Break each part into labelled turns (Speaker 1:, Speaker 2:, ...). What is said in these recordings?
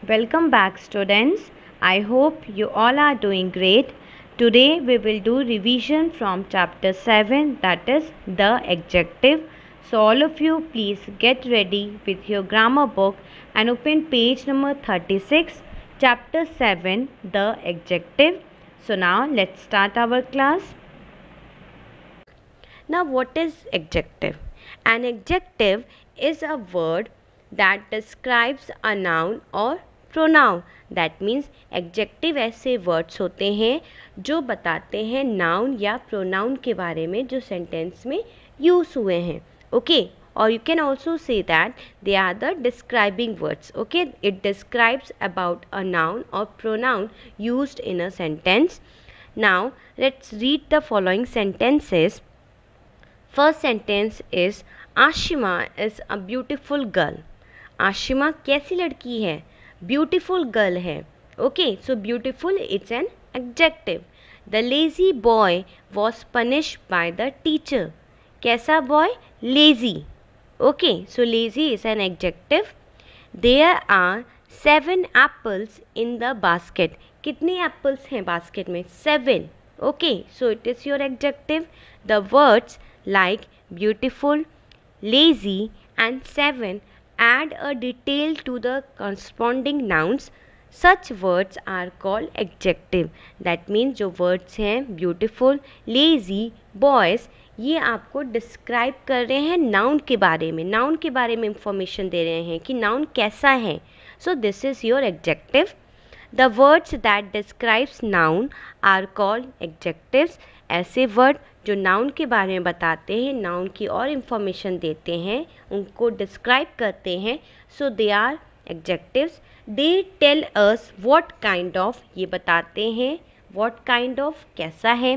Speaker 1: Welcome back, students. I hope you all are doing great. Today we will do revision from chapter 7, that is the adjective. So all of you please get ready with your grammar book and open page number 36, chapter 7, the adjective. So now let's start our class. Now what is adjective? An adjective is a word that describes a noun or pronoun. That means adjective ऐसे words होते हैं जो बताते हैं noun या pronoun के बारे में जो सेंटेंस में यूज़ हुए हैं. Okay, or you can also say that they are the describing words. Okay, it describes about a noun or pronoun used in a sentence. Now let's read the following sentences. First sentence is Ashima is a beautiful girl. Ashima कैसी लड़की है? Beautiful girl है. Okay, so beautiful it's an adjective. The lazy boy was punished by the teacher. कैसा boy? Lazy. Okay, so lazy is an adjective. There are 7 apples in the basket. कितने apples हैं basket में? 7. Okay, so it is your adjective. The words like beautiful, lazy and 7 add a detail to the corresponding nouns. Such words are called adjective. That means जो words हैं beautiful, lazy, boys, ये आपको describe कर रहे हैं noun के बारे में, noun के बारे में information दे रहे हैं कि noun कैसा है. So this is your adjective. The words that describes noun are called adjectives. ऐसे वर्ड जो नाउन के बारे में बताते हैं, नाउन की और इन्फॉर्मेशन देते हैं, उनको डिस्क्राइब करते हैं. So they are adjectives. They tell us what kind of, ये बताते हैं व्हाट काइंड ऑफ कैसा है,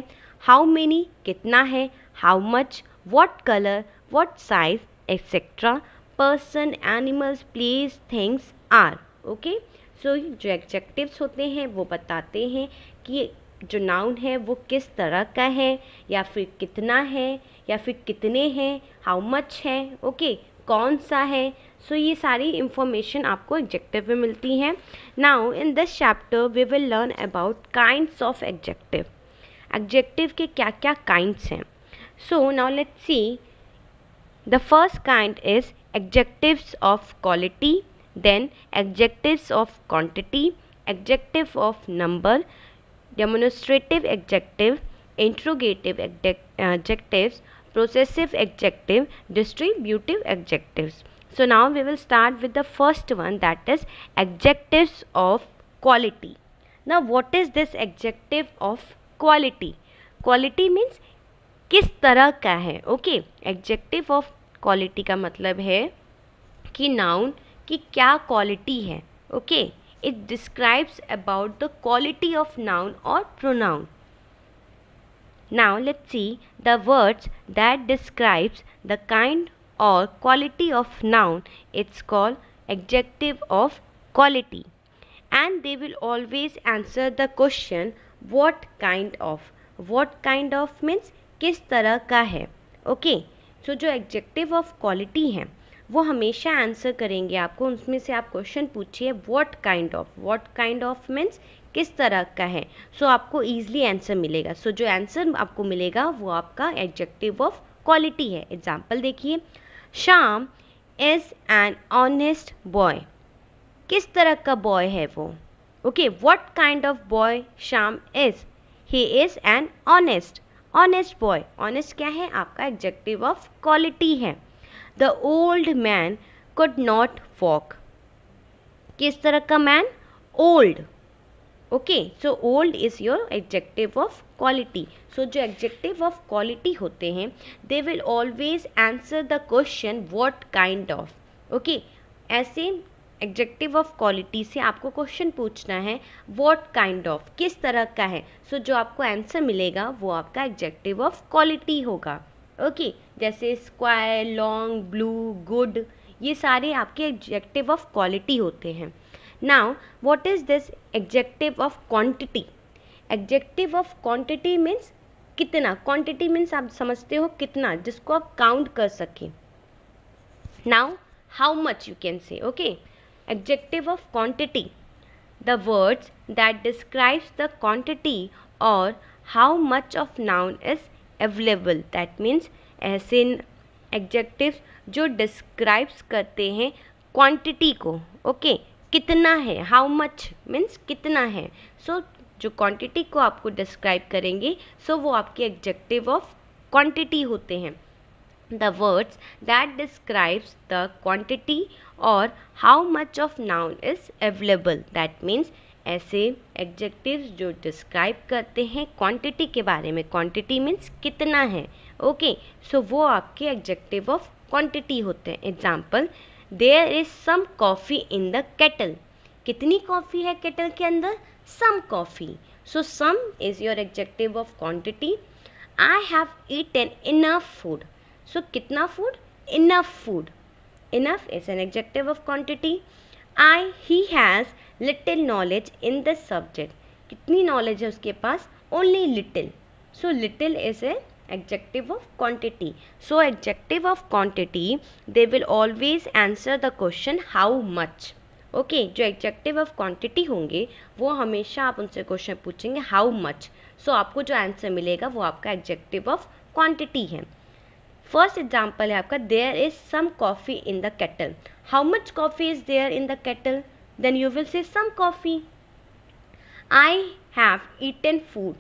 Speaker 1: हाउ मेनी कितना है, how much, what colour, what size etcetera, person, animals, place, things are. Okay, so जो एडजेक्टिव्स होते हैं वो बताते हैं कि जो नाउन है वो किस तरह का है, या फिर कितना है, या फिर कितने हैं, हाउ मच है, ओके, कौन सा है. सो ये सारी इंफॉर्मेशन आपको एडजेक्टिव में मिलती है. Now in this chapter we will learn about kinds of adjective. Adjective के क्या क्या काइंड्स हैं. So now let's see. The first kind is adjectives of quality, then adjectives of quantity, adjective of number, demonstrative adjective, interrogative adjectives, possessive adjective, distributive adjectives. So now we will start with the first one, that is adjectives of quality. Now what is this adjective of quality? Quality means किस तरह का है. Okay, adjective of quality का मतलब है कि noun की क्या क्वालिटी है. Okay, it describes about the quality of noun or pronoun. Now let's see the words that describes the kind or quality of noun. It's called adjective of quality, and they will always answer the question what kind of. What kind of means किस तरह का है. Okay, so जो adjective of quality है वो हमेशा answer करेंगे आपको. उसमें से आप क्वेश्चन पूछिए what kind of. What kind of means किस तरह का है. सो आपको ईजिली आंसर मिलेगा. सो जो आंसर आपको मिलेगा वो आपका एडजेक्टिव ऑफ क्वालिटी है. एग्जाम्पल देखिए. Shyam is an honest boy. किस तरह का बॉय है वो. Okay, what kind of boy Shyam is. He is an honest. Honest boy. Honest क्या है? आपका एडजेक्टिव ऑफ क्वालिटी है. The old man could not walk. किस तरह का man? Old. Okay, so old is your adjective of quality. So जो adjective of quality होते हैं they will always answer the question what kind of. Okay, ऐसे adjective of quality से आपको question पूछना है व्हाट काइंड ऑफ, किस तरह का है. सो जो आपको आंसर मिलेगा वो आपका एडजेक्टिव ऑफ क्वालिटी होगा. ओके, जैसे स्क्वायर, लॉन्ग, ब्लू, गुड, ये सारे आपके एडजेक्टिव ऑफ क्वालिटी होते हैं. Now what is this adjective of quantity. Adjective of quantity means कितना. क्वांटिटी मीन्स आप समझते हो कितना, जिसको आप काउंट कर सकें. Now how much you can से. Okay, Adjective of quantity. The words that describes the quantity or how much of noun is available. That means ऐसे adjectives जो describes करते हैं quantity को. Okay, कितना है, how much means कितना है. So जो क्वांटिटी को आपको डिस्क्राइब करेंगे सो वो आपके एडजेक्टिव ऑफ क्वांटिटी होते हैं. The words that describes the quantity और how much of noun is available. That means ऐसे एडजेक्टिव्स जो डिस्क्राइब करते हैं क्वांटिटी के बारे में. क्वांटिटी मीन्स कितना है. ओके, सो वो आपके एडजेक्टिव ऑफ क्वांटिटी होते हैं. Example, there is some coffee in the kettle. कितनी कॉफ़ी है केटल के अंदर? Some coffee. So some is your adjective of quantity. I have eaten enough food. So कितना food? Enough food. Enough is an adjective of quantity. He has little knowledge in this subject. कितनी knowledge है उसके पास? Only little. So little is an adjective of quantity. So adjective of quantity, they will always answer the question how much. Okay, जो adjective of quantity होंगे वो हमेशा आप उनसे question पूछेंगे हाउ मच. सो आपको जो आंसर मिलेगा वो आपका एडजेक्टिव ऑफ क्वांटिटी है. फर्स्ट एग्जांपल है आपका, there is some coffee in the kettle. How much coffee is there in the kettle? Then you will say some coffee. I have eaten food.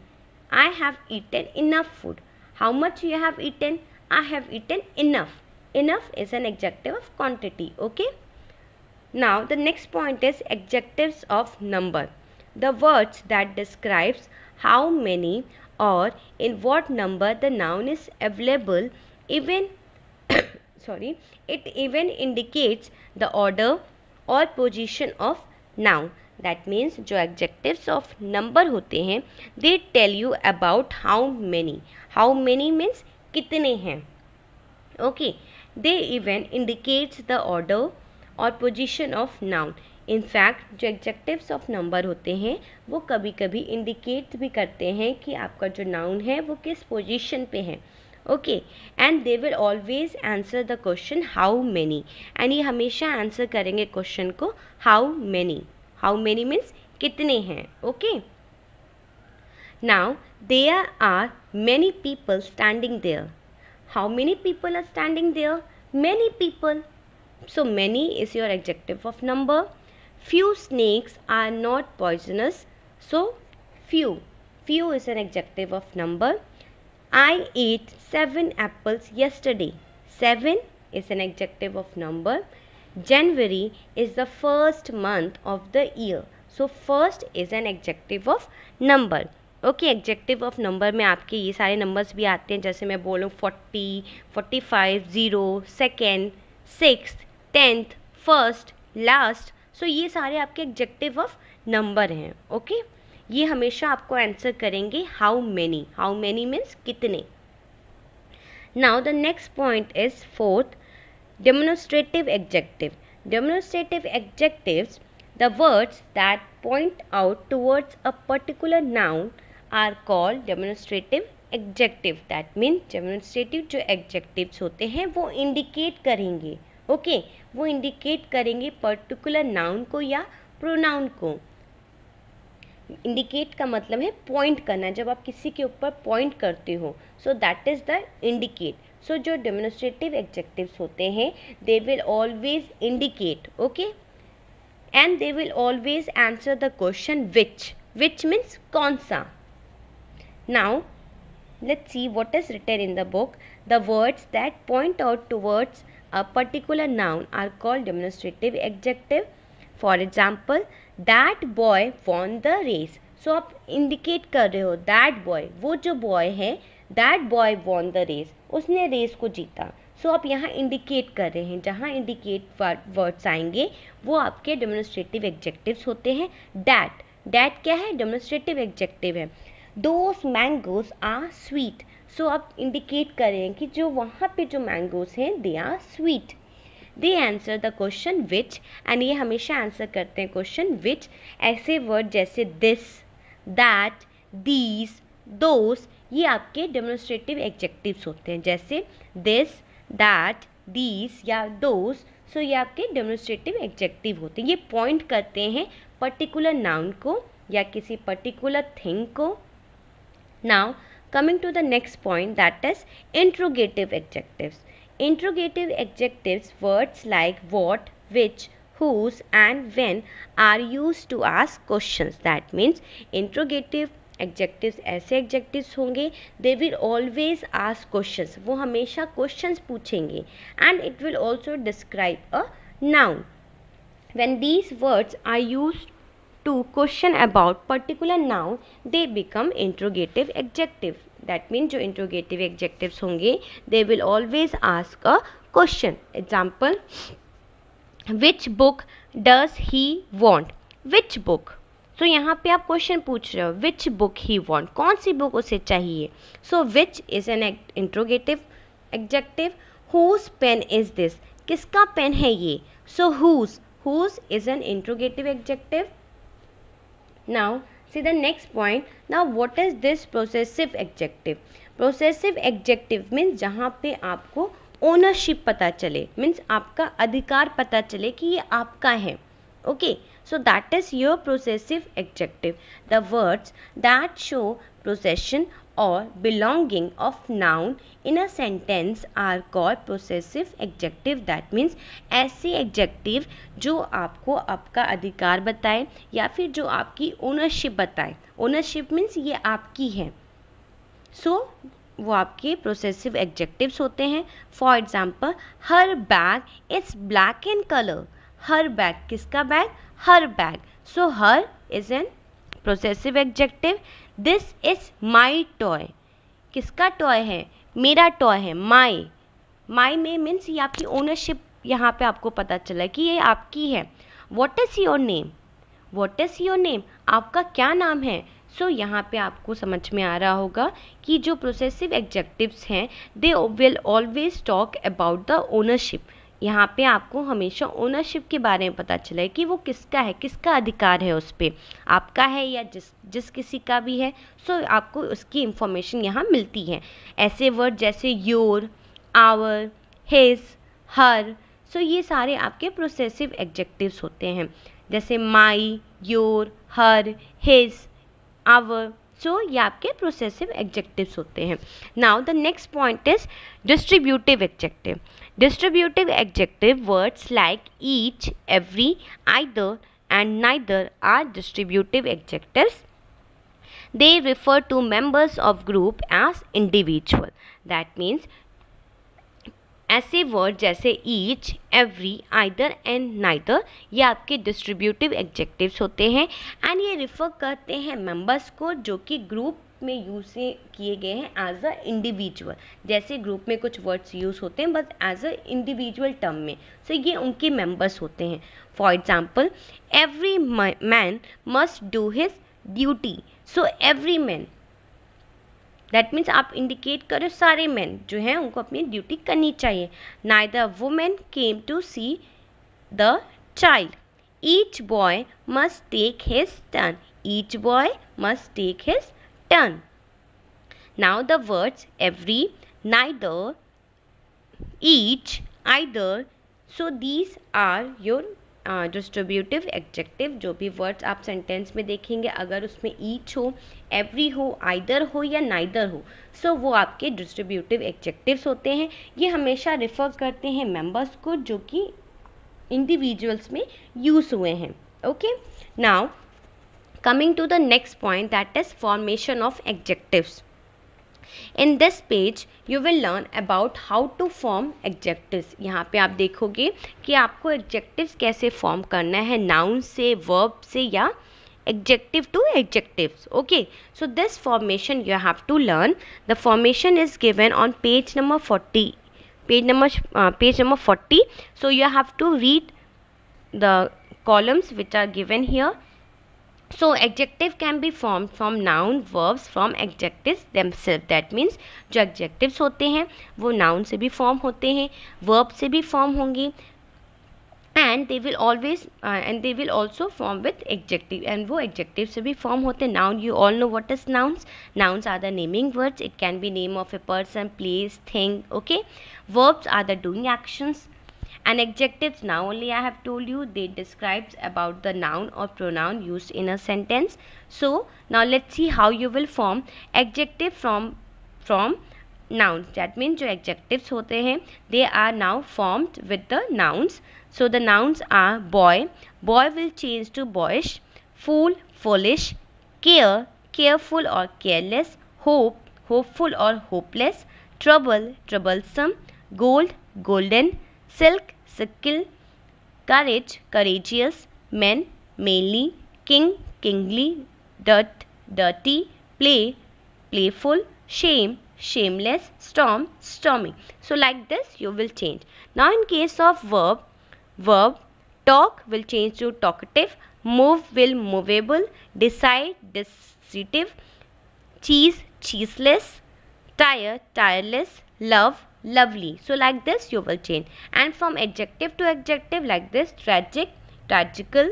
Speaker 1: I have eaten enough food. How much you have eaten? I have eaten enough. Enough is an adjective of quantity. Okay. Now the next point is adjectives of number. The words that describes how many or in what number the noun is available. Even it even indicates the order or position of noun. That means जो adjectives of number होते हैं they tell you about how many. How many means कितने हैं. Okay, they even indicates the order और position of noun. In fact जो adjectives of number होते हैं वो कभी कभी इंडिकेट भी करते हैं कि आपका जो नाउन है वो किस पोजीशन पे है. Okay, and they will always answer the question how many. And ये हमेशा आंसर करेंगे क्वेश्चन को how many. How many means कितने हैं. Okay. Now there are many people standing there. How many people are standing there? Many people. So many is your adjective of number. Few snakes are not poisonous. So few. Few is an adjective of number. I ate 7 apples yesterday. 7 is an adjective of number. January is the first month of the year. So first is an adjective of number. Okay, adjective of number में आपके ये सारे numbers भी आते हैं. जैसे मैं बोलूँ 40, 45, 0, second, 6th, 10th, first, last. सो ये सारे आपके एडजेक्टिव ऑफ नंबर हैं. ओके, ये हमेशा आपको आंसर करेंगे how many. How many means कितने. Now the next point is fourth, demonstrative adjective. Demonstrative adjectives, the words that point out towards a particular noun are called demonstrative adjective. That mean demonstrative जो adjectives होते हैं वो indicate करेंगे. Okay, वो indicate करेंगे particular noun को या pronoun को. इंडिकेट का मतलब है पॉइंट करना. जब आप किसी के ऊपर पॉइंट करते हो so that is the indicate. So जो डेमोन्स्ट्रेटिव एडजेक्टिव्स होते हैं they will always indicate. Okay, and they will always answer the question which. Which means कौन सा. Now let's see what is written in the book. The words that point out towards a particular noun are called demonstrative adjective. For example, that boy won the race. So आप indicate कर रहे हो that boy, वो जो boy है that boy won the race, उसने race को जीता. सो आप यहाँ इंडिकेट कर रहे हैं. जहाँ इंडिकेट वर्ड्स आएंगे वो आपके डेमोन्स्ट्रेटिव एडजेक्टिव्स होते हैं. डैट. डैट क्या है? डेमोन्स्ट्रेटिव एडजेक्टिव है. Those mangoes are sweet. सो आप इंडिकेट कर रहे हैं कि जो वहाँ पे जो मैंगोज हैं they are sweet. They answer the question which. And ये हमेशा आंसर करते हैं क्वेश्चन विच. ऐसे वर्ड जैसे दिस, दैट, दीज, दोस, ये आपके डेमोन्स्ट्रेटिव एडजेक्टिव्स होते हैं. जैसे दिस, दैट, these या those, सो ये आपके डेमोन्स्ट्रेटिव एडजेक्टिव होते हैं। ये पॉइंट करते हैं पर्टिकुलर नाउन को या किसी पर्टिकुलर थिंग को। Now coming to the next point, that is interrogative adjectives. Interrogative adjectives, words like what, which, whose and when are used to ask questions. That means interrogative adjectives ऐसे adjectives होंगे, they will always ask questions, वो हमेशा questions पूछेंगे, and it will also describe a noun. When these words are used to question about particular noun, they become interrogative adjective. That means जो interrogative adjectives होंगे, they will always ask a question. Example, which book does he want? Which book? So यहाँ पे आप question पूछ रहे हो, which book he want, कौन सी book उसे चाहिए. So which is an interrogative adjective. Whose pen is this? किसका पेन है ये? So whose is an interrogative adjective. Now see the next point. Now what is this possessive adjective? Possessive adjective means जहाँ पे आपको ownership पता चले, means आपका अधिकार पता चले कि ये आपका है. Okay, so that is your possessive adjective. The words that show possession or belonging of noun in a sentence are called possessive adjective. That means ऐसे adjective जो आपको आपका अधिकार बताए या फिर जो आपकी ownership बताए. Ownership means ये आपकी है. So वो आपके possessive adjectives होते हैं. For example, her bag is black in color. Her bag, किसका bag? Her bag. So her is an possessive adjective. This is my toy. किसका टॉय है? मेरा टॉय है. माई में मीन्स ये आपकी ओनरशिप यहाँ पे आपको पता चला कि ये आपकी है. What is your name? What is your name? आपका क्या नाम है? सो यहाँ पे आपको समझ में आ रहा होगा कि जो पोसेसिव एडजेक्टिव्स हैं they will always talk about the ownership. यहाँ पे आपको हमेशा ओनरशिप के बारे में पता चला है कि वो किसका है, किसका अधिकार है उस पर, आपका है या जिस किसी का भी है. सो आपको उसकी इंफॉर्मेशन यहाँ मिलती है. ऐसे वर्ड जैसे योर, आवर, हिज, हर, सो ये सारे आपके प्रोसेसिव एडजेक्टिव्स होते हैं. जैसे माई, योर, हर, हिज, आवर, सो ये आपके प्रोसेसिव एडजेक्टिव्स होते हैं. Now the next point is distributive adjective. Distributive adjective words like each, every, either and neither are distributive adjectives. They refer to members of group as individual. That means ऐसे word जैसे each, every, either and neither ये आपके distributive adjectives होते हैं and ये refer करते हैं members को जो कि ग्रुप में यूज किए गए हैं एज अ इंडिविजुअल. जैसे ग्रुप में कुछ वर्ड्स यूज होते हैं but as a individual term में, सो ये उनके मेंबर्स होते हैं. For example, every man must do his duty. So every man that means आप इंडिकेट करो सारे मैन जो हैं उनको अपनी ड्यूटी करनी चाहिए. Neither women came to see the child. Each boy must take his turn. Each boy must take his turn. Now the words every, neither, each, either, so these are your distributive adjective. जो भी words आप sentence में देखेंगे अगर उसमें each हो, every हो, either हो या neither हो, so वो आपके distributive adjectives होते हैं. ये हमेशा refer करते हैं members को जो कि individuals में use हुए हैं. Okay, now coming to the next point, that is formation of adjectives. In this page you will learn about how to form adjectives. यहाँ पे आप देखोगे कि आपको adjectives कैसे form करना है, noun से, verb से या adjective to adjectives. Okay, so this formation you have to learn. The formation is given on page number 40. Page number 40. So you have to read the columns which are given here. So adjective can be formed from noun, verbs, from adjectives themselves. That means जो adjectives होते हैं वो noun से भी form होते हैं, verb से भी form होंगे, and they will also form with executive, and वो एग्जेक्टिव से भी फॉर्म होते हैं. Noun, you all know what is nouns. Nouns are the naming words. It can be name of a person, place, thing. Okay. Verbs are the doing actions. And adjectives, now only I have told you, they describes about the noun or pronoun used in a sentence. So now let's see how you will form adjective from nouns. That means जो adjectives होते हैं, they are now formed with the nouns. So the nouns are boy. Boy will change to boyish. Fool, foolish. Care, careful or careless. Hope, hopeful or hopeless. Trouble, troublesome. Gold, golden. Silk, sickle. Courage, courageous. Men, manly. King, kingly. Dirt, dirty. Play, playful. Shame, shameless. Storm, stormy. So like this you will change. Now in case of verb, talk will change to talkative. Move will movable. Decide, decisive. Cheese, cheeseless. Tire, tireless. Love, lovely. So like this you will change. And from adjective to adjective like this: tragic, tragical.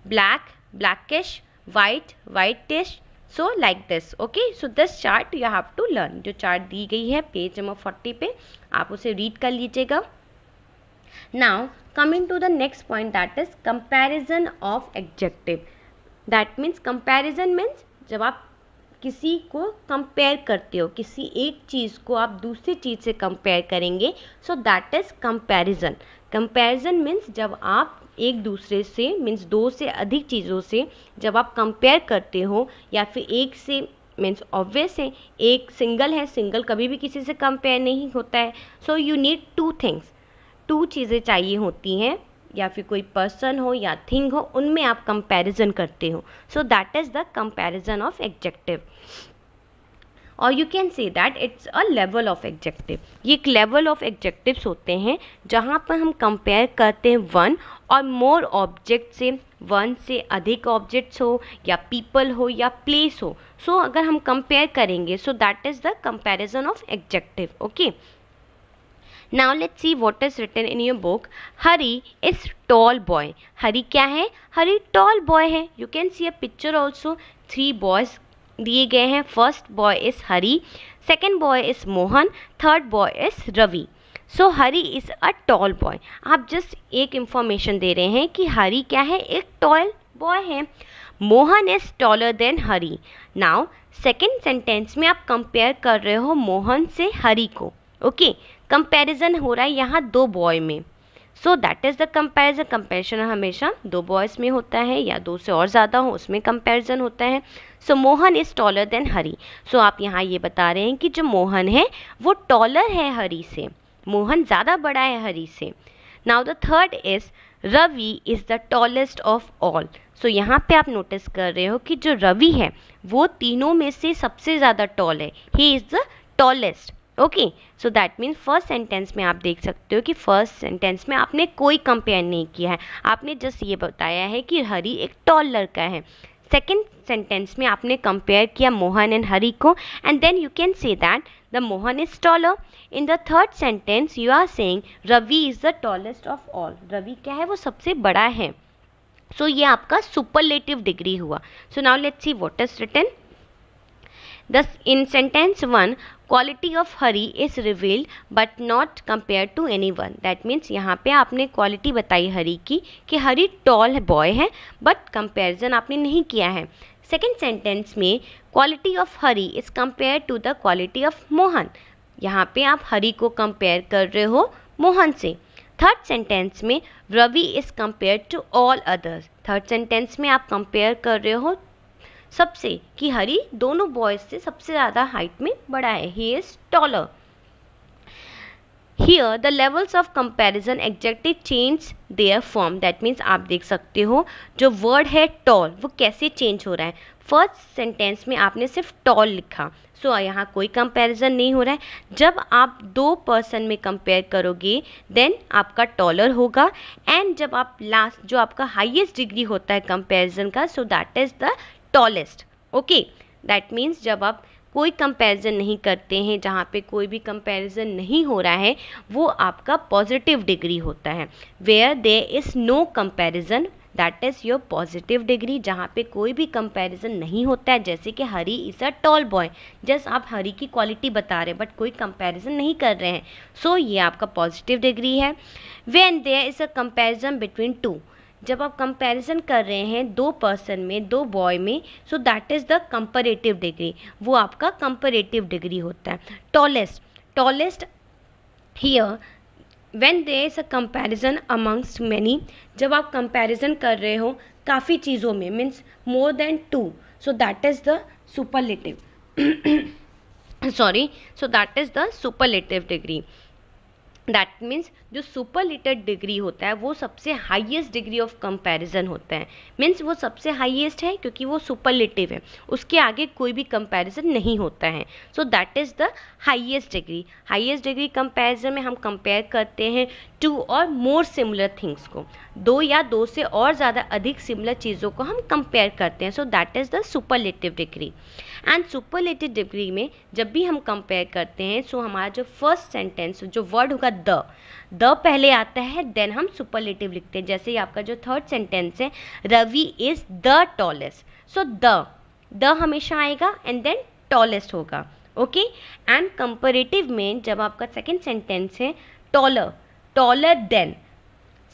Speaker 1: Black, blackish. White, whitish. So like this. Okay, so this chart you have to learn. जो chart दी गई है page number 40 पे, आप उसे read कर लीजिएगा. Now coming to the next point, that is comparison of adjective. That means comparison means जब आप किसी को कंपेयर करते हो, किसी एक चीज़ को आप दूसरी चीज़ से कंपेयर करेंगे, सो that is comparison. Comparison means जब आप एक दूसरे से मीन्स दो से अधिक चीज़ों से जब आप कंपेयर करते हो, या फिर एक से मीन्स ऑब्वियस है, एक सिंगल है, सिंगल कभी भी किसी से कंपेयर नहीं होता है. So you need two things, two चीज़ें चाहिए होती हैं, या फिर कोई पर्सन हो या थिंग हो, उनमें आप कंपैरिजन करते हो. So that is the comparison of adjective, और you can say that it's a level of adjective. ये एक लेवल ऑफ एडजेक्टिव्स होते हैं जहाँ पर हम कंपेयर करते हैं वन और मोर ऑब्जेक्ट से, वन से अधिक ऑब्जेक्ट्स हो या पीपल हो या प्लेस हो. सो अगर हम कंपेयर करेंगे, सो that is the comparison of adjective. Okay, now let's see what is written in your book. Hari is tall boy. Hari क्या है? Hari tall boy है. You can see a picture also. 3 boys दिए गए हैं. First boy is Hari, second boy is Mohan, third boy is Ravi. So Hari is a tall boy. आप just एक information दे रहे हैं कि हरी क्या है? एक tall boy है. Mohan is taller than Hari. Now second sentence में आप compare कर रहे हो मोहन से हरी को. ओके, कंपैरिजन हो रहा है यहाँ दो बॉय में. So that is the comparison. Comparison हमेशा दो बॉयज में होता है या दो से और ज़्यादा हो, उसमें कंपैरिजन होता है. सो मोहन इज टॉलर देन हरी. सो आप यहाँ ये बता रहे हैं कि जो मोहन है वो टॉलर है हरी से, मोहन ज़्यादा बड़ा है हरी से. Now the third is Ravi is the tallest of all. So यहाँ पे आप नोटिस कर रहे हो कि जो रवि है वो तीनों में से सबसे ज़्यादा टॉल है. He is the tallest. Okay, so that means first sentence में आप देख सकते हो कि फर्स्ट सेंटेंस में आपने कोई कंपेयर नहीं किया है, आपने जस्ट ये बताया है कि हरी एक टॉल लड़का है. सेकेंड सेंटेंस में आपने कंपेयर किया मोहन एंड हरी को, and then you can say that the Mohan is taller. In the third sentence you are saying Ravi is the tallest of all. Ravi क्या है? वो सबसे बड़ा है. सो ये आपका सुपरलेटिव डिग्री हुआ. So now let's see what is written. Thus, in sentence 1, quality of Hari is revealed but not compared to anyone. That means यहाँ पे आपने क्वालिटी बताई हरी की कि हरी टॉल बॉय है, बट कंपैरिजन आपने नहीं किया है. सेकेंड सेंटेंस में quality of Hari is compare to the quality of Mohan. यहाँ पे आप हरी को कंपेयर कर रहे हो मोहन से. थर्ड सेंटेंस में Ravi is compare to all others. Third sentence में आप कंपेयर कर रहे हो सबसे कि हरी दोनों बॉयज से सबसे ज़्यादा हाइट में बड़ा है. He is taller. Here the levels of comparison adjective change their form. That means आप देख सकते हो जो वर्ड है टॉल वो कैसे चेंज हो रहा है. फर्स्ट सेंटेंस में आपने सिर्फ टॉल लिखा, सो यहाँ कोई कंपैरिजन नहीं हो रहा है. जब आप दो पर्सन में कंपेयर करोगे देन आपका टॉलर होगा, एंड जब आप लास्ट जो आपका हाईएस्ट डिग्री होता है कंपैरिजन का, सो that is the tallest. Okay, that means जब आप कोई कंपैरिजन नहीं करते हैं, जहाँ पे कोई भी कंपैरिजन नहीं हो रहा है, वो आपका पॉजिटिव डिग्री होता है। Where there is no comparison, that is your positive degree. जहाँ पे कोई भी कंपैरिजन नहीं होता है, जैसे कि Hari is a tall boy, just आप हरी की क्वालिटी बता रहे हैं बट कोई कंपैरिजन नहीं कर रहे हैं, सो ये आपका पॉजिटिव डिग्री है। When there is a comparison between two, जब आप कंपैरिजन कर रहे हैं दो पर्सन में, दो बॉय में, so that is the comparative degree, वो आपका कंपैरेटिव डिग्री होता है। Tallest, tallest here when there is a comparison amongst many, जब आप कंपैरिजन कर रहे हो काफ़ी चीज़ों में, means more than two, so that is the superlative sorry, so that is the superlative degree. That means जो सुपरलेटिव डिग्री होता है वो सबसे हाईएस्ट डिग्री ऑफ कंपैरिजन होता है, मीन्स वो सबसे हाईएस्ट है क्योंकि वो सुपरलेटिव है, उसके आगे कोई भी कंपैरिजन नहीं होता है, सो that is the highest degree. Highest degree comparison में हम कंपेयर करते हैं टू और मोर सिमिलर थिंग्स को, दो या दो से और ज़्यादा अधिक सिमिलर चीज़ों को हम कंपेयर करते हैं, सो that is the superlative degree. And superlative degree में जब भी हम कंपेयर करते हैं, सो हमारा जो फर्स्ट सेंटेंस जो वर्ड होगा द पहले आता है, देन हम सुपरलेटिव लिखते हैं। जैसे ही आपका जो थर्ड सेंटेंस है, Ravi is the tallest, so the हमेशा आएगा एंड देन टॉलेस्ट होगा, ओके। एंड कंपैरेटिव में जब आपका सेकेंड सेंटेंस है taller, taller than,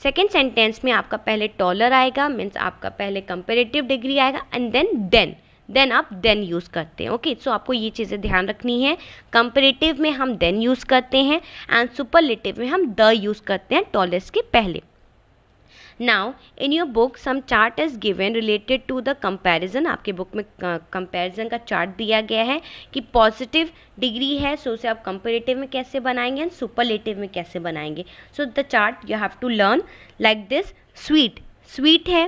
Speaker 1: second sentence में आपका पहले टॉलर आएगा, मीन्स आपका पहले कंपैरेटिव डिग्री आएगा एंड देन आप देन यूज़ करते हैं, ओके। सो आपको ये चीज़ें ध्यान रखनी है, कंपैरेटिव में हम देन यूज़ करते हैं एंड सुपरलेटिव में हम द यूज़ करते हैं टॉलेस्ट के पहले। Now in your book some chart is given related to the comparison, आपके बुक में कंपैरिजन का चार्ट दिया गया है कि पॉजिटिव डिग्री है, सो उसे आप कंपैरेटिव में कैसे बनाएंगे एंड सुपरलेटिव में कैसे बनाएंगे। So the chart you have to learn like this. Sweet, sweet है,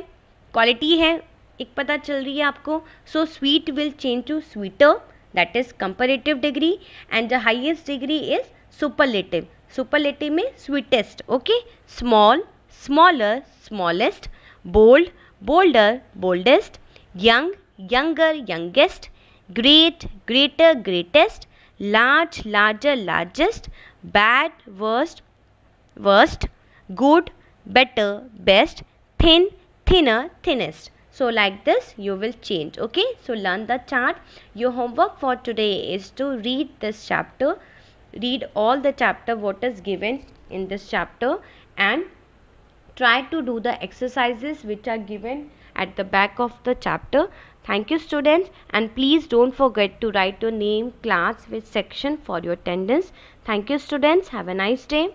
Speaker 1: क्वालिटी है, एक पता चल रही है आपको, so sweet will change to sweeter, that is comparative degree, and the highest degree is superlative, superlative में sweetest, okay. Small, smaller, smallest, bold, bolder, boldest, young, younger, youngest, great, greater, greatest, large, larger, largest, bad, worst, worst, good, better, best, thin, thinner, thinnest. So like this you will change, okay. So learn the chart. Your homework for today is to read this chapter, read all the chapter what is given in this chapter, and try to do the exercises which are given at the back of the chapter. Thank you students, and please don't forget to write your name, class, which section for your attendance. Thank you students, have a nice day.